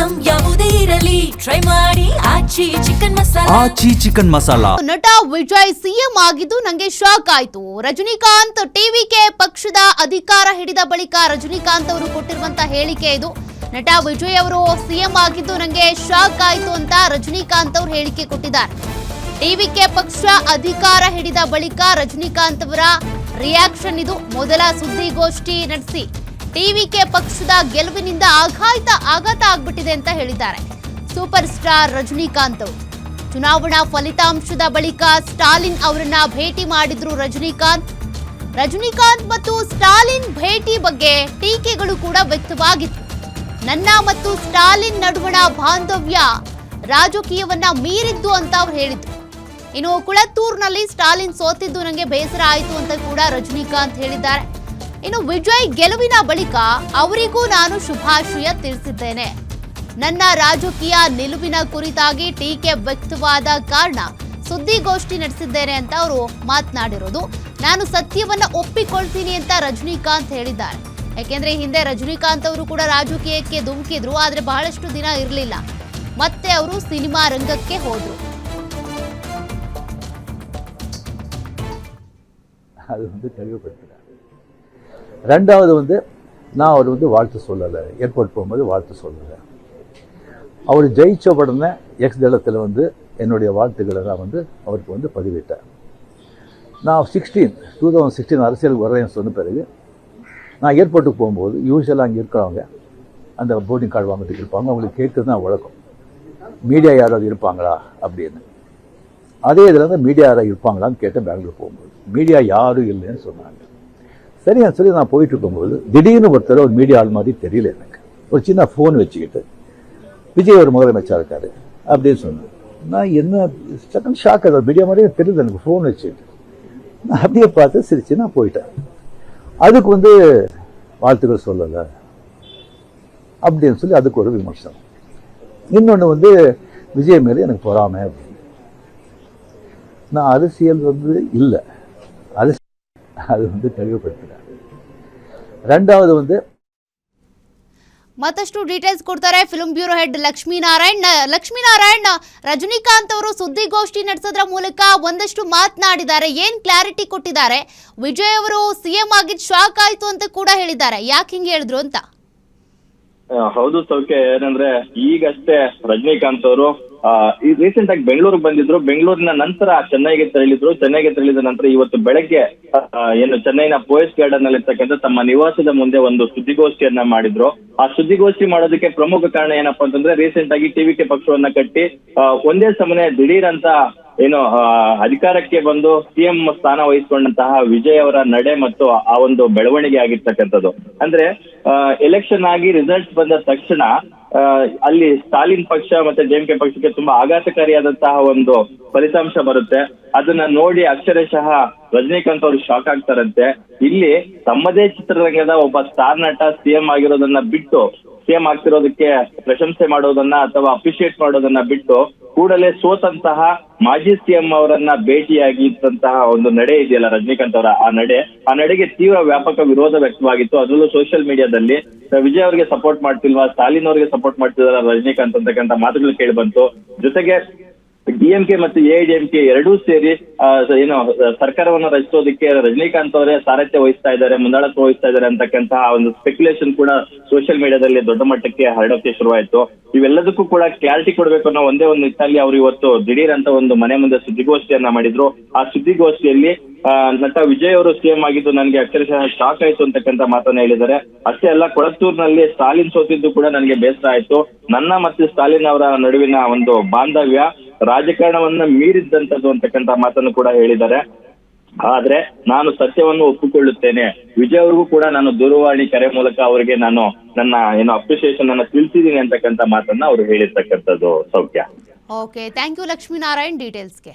Item ಯಾವುದೇ ಇರಲಿ try ಮಾಡಿ ಆಚಿ ಚಿಕನ್ ಮಸಾಲಾ. ಆಚಿ ಚಿಕನ್ ಮಸಾಲಾ. ನಟ ವಿಜಯ್ ಸಿಎಂ ಆಗಿದ್ದು ನಂಗೆ ಶಾಕ್ ಆಯ್ತು. ರಜನಿಕಾಂತ್ ಟಿವಿಕೆ ಪಕ್ಷದ ಅಧಿಕಾರ ಹಿಡಿದ ಬಳಿಕ ರಜನಿಕಾಂತ್ ಅವರು ಕೊಟ್ಟಿರುವಂತಹ ಹೇಳಿಕೆ ಇದು. ನಟ ವಿಜಯ್ ಅವರು ಸಿಎಂ ಆಗಿದ್ದು ನಂಗೆ ಶಾಕ್ ಆಯ್ತು ಅಂತ ರಜನಿಕಾಂತ್ ಅವರು ಹೇಳಿಕೆ ಕೊಟ್ಟಿದ್ದಾರೆ. ಟಿವಿಕೆ ಪಕ್ಷ ಅಧಿಕಾರ ಹಿಡಿದ ಬಳಿಕ ರಜನಿಕಾಂತ್ ಅವರ ರಿಯಾಕ್ಷನ್ ಇದು. ಮೊದಲ ಸುದ್ದಿಗೋಷ್ಠಿ ನಡೆಸಿ ಟಿವಿಕೆ ಪಕ್ಷದ ಗೆಲುವಿನಿಂದ ಆಘಾತ ಆಗ್ಬಿಟ್ಟಿದೆ ಅಂತ ಹೇಳಿದ್ದಾರೆ ಸೂಪರ್ ಸ್ಟಾರ್ ರಜನಿಕಾಂತ್ ಅವರು. ಚುನಾವಣಾ ಫಲಿತಾಂಶದ ಬಳಿಕ ಸ್ಟಾಲಿನ್ ಅವರನ್ನ ಭೇಟಿ ಮಾಡಿದ್ರು ರಜನಿಕಾಂತ್ ಮತ್ತು ಸ್ಟಾಲಿನ್ ಭೇಟಿ ಬಗ್ಗೆ ಟೀಕೆಗಳು ಕೂಡ ವ್ಯಕ್ತವಾಗಿತ್ತು. ನನ್ನ ಮತ್ತು ಸ್ಟಾಲಿನ್ ನಡುವಣ ಬಾಂಧವ್ಯ ರಾಜಕೀಯವನ್ನ ಮೀರಿದ್ದು ಅಂತ ಅವ್ರು ಹೇಳಿದ್ರು. ಇನ್ನು ಕುಳತ್ತೂರಿನಲ್ಲಿ ಸ್ಟಾಲಿನ್ ಸೋತಿದ್ದು ನನಗೆ ಬೇಸರ ಆಯಿತು ಅಂತ ಕೂಡ ರಜನಿಕಾಂತ್ ಹೇಳಿದ್ದಾರೆ. ಇನ್ನು ವಿಜಯ್ ಗೆಲುವಿನ ಬಳಿಕ ಅವರಿಗೂ ನಾನು ಶುಭಾಶಯ ತಿಳಿಸಿದ್ದೇನೆ. ನನ್ನ ರಾಜಕೀಯ ನಿಲುವಿನ ಕುರಿತಾಗಿ ಟೀಕೆ ವ್ಯಕ್ತವಾದ ಕಾರಣ ಸುದ್ದಿಗೋಷ್ಠಿ ನಡೆಸಿದ್ದೇನೆ ಅಂತ ಅವರು ಮಾತನಾಡಿರೋದು. ನಾನು ಸತ್ಯವನ್ನ ಒಪ್ಪಿಕೊಳ್ತೀನಿ ಅಂತ ರಜನಿಕಾಂತ್ ಹೇಳಿದ್ದಾರೆ. ಯಾಕೆಂದ್ರೆ ಹಿಂದೆ ರಜನಿಕಾಂತ್ ಅವರು ಕೂಡ ರಾಜಕೀಯಕ್ಕೆ ಧುಮುಕಿದ್ರು, ಆದ್ರೆ ಬಹಳಷ್ಟು ದಿನ ಇರಲಿಲ್ಲ. ಮತ್ತೆ ಅವರು ಸಿನಿಮಾ ರಂಗಕ್ಕೆ ಹೋದ್ರು. அது தெளிவுபடுத்துகிறேன். ரெண்டாவது நான் அவர் வாழ்த்து சொல்லலை, ஏர்போர்ட் போகும்போது வாழ்த்து சொல்லலை. அவர் ஜெயிச்ச உடனே எக்ஸ் தளத்தில் என்னுடைய வாழ்த்துக்களை நான் அவருக்கு பதிவிட்டேன். நான் 2016 அரசியலுக்கு வரேன்னு சொன்ன பிறகு நான் ஏர்போர்ட்டுக்கு போகும்போது யூஸ்வலாக அங்கே இருக்கிறவங்க அந்த போர்டிங் கார்டு வாங்கிட்டு இருப்பாங்க. அவங்களுக்கு கேட்குறது தான் வழக்கம், மீடியா யாராவது இருப்பாங்களா அப்படின்னு. அதே இதில் மீடியா யாராவது இருப்பாங்களான்னு கேட்டேன். பெங்களூர் போகும்போது மீடியா யாரும் இல்லைன்னு சொன்னாங்க. சரியான்னு சொல்லி நான் போயிட்டு இருக்கும்போது திடீர்னு ஒருத்தர் ஒரு மீடியா ஆள் மாதிரி தெரியல எனக்கு. ஒரு சின்ன ஃபோன் வச்சுக்கிட்டு விஜய் ஒரு முதலமைச்சர் இருக்காரு அப்படின்னு சொன்னேன். நான் என்ன செகண்ட் ஷாக், அது மீடியா மாதிரியே தெரியல எனக்கு. ஃபோன் வச்சுக்கிட்டு நான் அப்படியே பார்த்து சிரிச்சு நான் போயிட்டேன். அதுக்கு வாழ்த்துக்கள் சொல்லலை அப்படின்னு சொல்லி அதுக்கு ஒரு விமர்சனம். இன்னொன்று விஜய் மேலே எனக்கு பொறாமை அப்படின்னு. நான் அரசியல் இல்லை, அது தெளிவுபடுத்துகிறேன். ரெண்டாவது ಮತ್ತಷ್ಟು ಡೀಟೇಲ್ಸ್ ಕೊಡ್ತಾರೆ film bureau head Lakshminarayan. Rajinikanth ಅವರು ಸುದ್ದಿಗೋಷ್ಠಿ ನಡೆಸೋದ್ರ ಮೂಲಕ ಒಂದಷ್ಟು ಮಾತನಾಡಿದ್ದಾರೆ. ಏನ್ ಕ್ಲಾರಿಟಿ ಕೊಟ್ಟಿದ್ದಾರೆ? ವಿಜಯ್ ಅವರು ಸಿಎಂ ಆಗಿದ್ದು ಶಾಕ್ ಆಯ್ತು ಅಂತ ಕೂಡ ಹೇಳಿದ್ದಾರೆ. ಯಾಕೆ ಹಿಂಗೆ ಹೇಳಿದ್ರು ಅಂತ? ಹೌದು ಸೌಖ್ಯ. ಏನಂದ್ರೆ ಈಗಷ್ಟೇ ರಜನಿಕಾಂತ್ ಅವರು ರೀಸೆಂಟ್ ಆಗಿ ಬೆಂಗಳೂರಿಗೆ ಬಂದಿದ್ರು. ಬೆಂಗಳೂರಿನ ನಂತರ ಚೆನ್ನೈಗೆ ತೆರಳಿದ ನಂತರ ಇವತ್ತು ಬೆಳಗ್ಗೆ ಏನು ಚೆನ್ನೈನ ಪೋಯಸ್ ಗಾರ್ಡನ್ ನಲ್ಲಿ ಇರ್ತಕ್ಕಂಥ ತಮ್ಮ ನಿವಾಸದ ಮುಂದೆ ಒಂದು ಸುದ್ದಿಗೋಷ್ಠಿಯನ್ನ ಮಾಡಿದ್ರು. ಆ ಸುದ್ದಿಗೋಷ್ಠಿ ಮಾಡೋದಕ್ಕೆ ಪ್ರಮುಖ ಕಾರಣ ಏನಪ್ಪಾ ಅಂತಂದ್ರೆ ರೀಸೆಂಟ್ ಆಗಿ ಟಿವಿಕೆ ಪಕ್ಷವನ್ನ ಕಟ್ಟಿ ಒಂದೇ ಸಮನೆ ದಿಢೀರ್ ಅಂತ ಏನು ಅಧಿಕಾರಕ್ಕೆ ಬಂದು ಸಿಎಂ ಸ್ಥಾನ ವಹಿಸಿಕೊಂಡಂತಹ ವಿಜಯ್ ಅವರ ನಡೆ ಮತ್ತು ಆ ಒಂದು ಬೆಳವಣಿಗೆ ಆಗಿರ್ತಕ್ಕಂಥದ್ದು. ಅಂದ್ರೆ ಎಲೆಕ್ಷನ್ ಆಗಿ ರಿಸಲ್ಟ್ ಬಂದ ತಕ್ಷಣ ಅಲ್ಲಿ ಸ್ಟಾಲಿನ್ ಪಕ್ಷ ಮತ್ತೆ ಡಿಎಂಕೆ ಪಕ್ಷಕ್ಕೆ ತುಂಬಾ ಆಘಾತಕಾರಿಯಾದಂತಹ ಒಂದು ಫಲಿತಾಂಶ ಬರುತ್ತೆ. ಅದನ್ನ ನೋಡಿ ಅಕ್ಷರಶಃ ರಜನಿಕಾಂತ್ ಅವರು ಶಾಕ್ ಆಗ್ತಾರಂತೆ. ಇಲ್ಲಿ ತಮ್ಮದೇ ಚಿತ್ರರಂಗದ ಒಬ್ಬ ಸ್ಟಾರ್ ನಟ ಸಿಎಂ ಆಗಿರೋದನ್ನ ಬಿಟ್ಟು, ಸಿಎಂ ಆಗ್ತಿರೋದಕ್ಕೆ ಪ್ರಶಂಸೆ ಮಾಡೋದನ್ನ ಅಥವಾ ಅಪ್ರಿಶಿಯೇಟ್ ಮಾಡೋದನ್ನ ಬಿಟ್ಟು ಕೂಡಲೇ ಸೋತಂತಹ ಮಾಜಿ ಸಿಎಂ ಅವರನ್ನ ಭೇಟಿಯಾಗಿದ್ದಂತಹ ಒಂದು ನಡೆ ಇದೆಯಲ್ಲ ರಜನಿಕಾಂತ್ ಅವರ, ಆ ನಡೆಗೆ ತೀವ್ರ ವ್ಯಾಪಕ ವಿರೋಧ ವ್ಯಕ್ತವಾಗಿತ್ತು. ಅದರಲ್ಲೂ ಸೋಷಿಯಲ್ ಮೀಡಿಯಾದಲ್ಲಿ ವಿಜಯ್ ಅವರಿಗೆ ಸಪೋರ್ಟ್ ಮಾಡ್ತಿಲ್ವಾ, ಸ್ಟಾಲಿನ್ ಅವರಿಗೆ ಸಪೋರ್ಟ್ ಮಾಡ್ತಿದಾರ ರಜನಿಕಾಂತ್ ಅಂತಕ್ಕಂಥ ಮಾತುಗಳು ಕೇಳಿ ಬಂತು. ಜೊತೆಗೆ ಡಿಎಂಕೆ ಮತ್ತು ಎಐಡಿಎಂಕೆ ಎರಡೂ ಸೇರಿ ಏನು ಸರ್ಕಾರವನ್ನು ರಚಿಸೋದಕ್ಕೆ ರಜನಿಕಾಂತ್ ಅವರೇ ಸಾರಥ್ಯ ವಹಿಸ್ತಾ ಇದ್ದಾರೆ, ಮುಂದಾಳತ್ವ ವಹಿಸ್ತಾ ಇದ್ದಾರೆ ಅಂತಕ್ಕಂತಹ ಒಂದು ಸ್ಪೆಕ್ಯುಲೇಷನ್ ಕೂಡ ಸೋಷಿಯಲ್ ಮೀಡಿಯಾದಲ್ಲಿ ದೊಡ್ಡ ಮಟ್ಟಕ್ಕೆ ಹರಡೋಕೆ ಶುರುವಾಯಿತು. ಇವೆಲ್ಲದಕ್ಕೂ ಕೂಡ ಕ್ಲಾರಿಟಿ ಕೊಡ್ಬೇಕು ಅನ್ನೋ ಒಂದೇ ಒಂದು ನಿಟ್ಟಿನಲ್ಲಿ ಅವರು ಇವತ್ತು ದಿಢೀರ್ ಅಂತ ಒಂದು ಮನೆ ಮುಂದೆ ಸುದ್ದಿಗೋಷ್ಠಿಯನ್ನ ಮಾಡಿದ್ರು. ಆ ಸುದ್ದಿಗೋಷ್ಠಿಯಲ್ಲಿ ನಟ ವಿಜಯ್ ಅವರು ಸಿಎಂ ಆಗಿದ್ದು ನನಗೆ ಅಕ್ಷರಶಃ ಶಾಕ್ ಆಯ್ತು ಅಂತಕ್ಕಂಥ ಮಾತನ್ನ ಹೇಳಿದ್ದಾರೆ. ಅಷ್ಟೇ ಅಲ್ಲ, ಕೊಳತ್ತೂರಿನಲ್ಲಿ ಸ್ಟಾಲಿನ್ ಸೋತಿದ್ದು ಕೂಡ ನನಗೆ ಬೇಸರ ಆಯ್ತು. ನನ್ನ ಮತ್ತು ಸ್ಟಾಲಿನ್ ಅವರ ನಡುವಿನ ಒಂದು ಬಾಂಧವ್ಯ ರಾಜಕಾರಣವನ್ನ ಮೀರಿದ್ದಂಥದ್ದು ಅಂತಕ್ಕಂಥ ಮಾತನ್ನು ಕೂಡ ಹೇಳಿದ್ದಾರೆ. ಆದ್ರೆ ನಾನು ಸತ್ಯವನ್ನು ಒಪ್ಪಿಕೊಳ್ಳುತ್ತೇನೆ. ವಿಜಯ್ ಅವ್ರಿಗೂ ಕೂಡ ನಾನು ದೂರವಾಣಿ ಕರೆ ಮೂಲಕ ಅವರಿಗೆ ನಾನು ನನ್ನ ಏನು ಅಪ್ರಿಸಿಯೇಷನ್ ಅನ್ನ ತಿಳಿಸಿದ್ದೀನಿ ಅಂತಕ್ಕಂಥ ಮಾತನ್ನ ಅವರು ಹೇಳಿರ್ತಕ್ಕಂಥದ್ದು ಸೌಖ್ಯ. Okay, thank you Lakshminarayan ಡೀಟೇಲ್ಸ್ಗೆ.